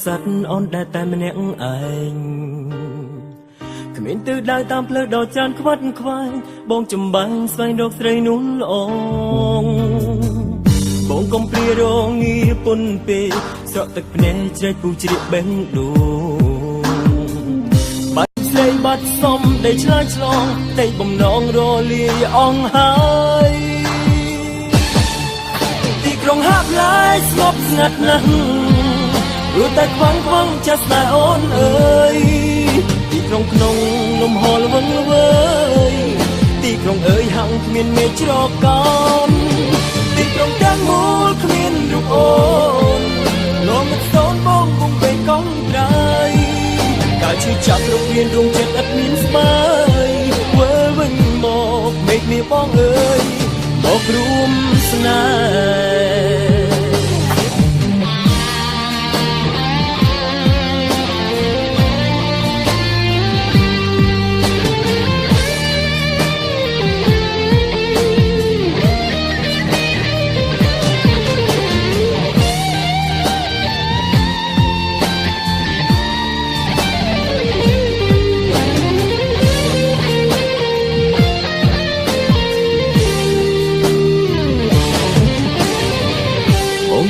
ស័តអូនដែលតែម្នាក់ឯងគ្មានទិសដៅតាមផ្លូវដ៏ច្រើនខ្វាត់ខ្វាយបងចំបាំងស្វែងរកស្រីនោះល្អបងកុំព្រារងងារពុនពេកស្រក់ទឹកភ្នែកជ្រែកពូជ្រាបបេះដូងបាត់ស្រីបាត់សំដីឆ្លើយឆ្លងដីបំណងរលាយអងហើយទីក្រុងហាប់ឡាយស្ងប់ស្ងាត់ណាស់ព្រោះតែខ្វាំងខ្វងចិត្តតែអូនអើយទីក្រុងក្នុងលំហល្វឹងល្វើយទីក្រុងអើយហាំងគ្មានមេឃជ្រកោនទីក្រុងទាំងមូលគ្មានរូបអូនលងមិនសូនបងគង់ពេលកងត្រៃកាលឈឺចាប់រកមានរងចិត្តឥតមានស្បើយវើវិញមកមេឃនេះបងអើយមករួមស្នេហ៍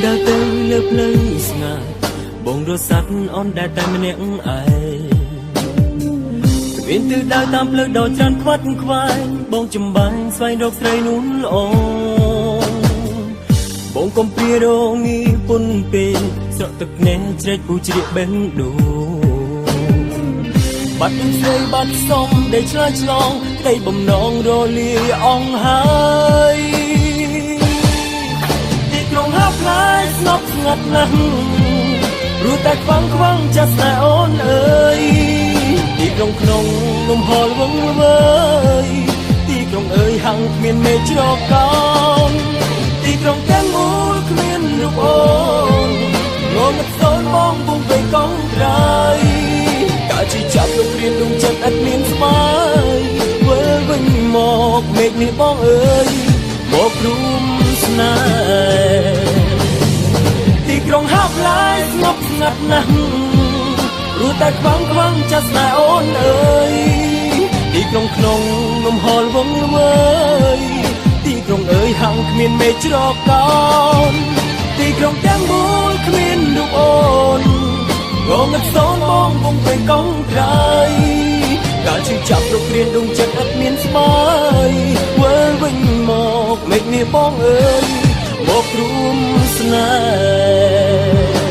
ដើរទៅលើផ្លូវស្ងាត់បងរត់ស័តអូនដែលតែម្នាក់ឯងគ្មានទិសដៅតាមផ្លូវដ៏ច្រើនខ្វាត់ខ្វាយបងចំបាំងស្វែងរកស្រីនោះល្អបងកុំព្រារងងារពុនពេកស្រក់ទឹកភ្នែកជ្រែកពូជ្រាបបេះដូងបាត់ស្រីបាត់សំដីឆ្លើយឆ្លងក្តីបំណងរលាយអងហើយក្រុងហាប់ឡាយស្ងប់ស្ងាត់ណាស់ព្រោះតែខ្វាំងខ្វងចិត្តតែអូនអើយទីក្រុងក្នុងលំហល្វឹងល្វើយទីក្រុងអើយហាំងគ្មានមេឃជ្រកោនទីក្រុងទាំងមូលគ្មានរូបអូនងងឹតសូនបងពុំទៅកងត្រៃកាលជិះចាប់លោករៀនដងចិត្តឥតមានស្មើវើវិញមកមេឃនេះបងអើយមករួមស្នេហ៍ទីក្រុងហាប់ឡាយស្ងប់ស្ងាត់ណាស់ព្រោះតែខ្វាំងខ្វងចិត្តតែអូនអើយទីក្រុងក្នុងលំហល្វឹងល្វើយទីក្រុងអើយហាំងគ្មានមេឃជ្រកោនទីក្រុងទាំងមូលគ្មានរូបអូនងងឹតសូនបងពុំទៅកងត្រៃកាលជិះចាប់រករៀនដងចិត្តឥតមានស្បើយវើវិញមកមេឃនេះបងអើយមករួមស្នេហ៍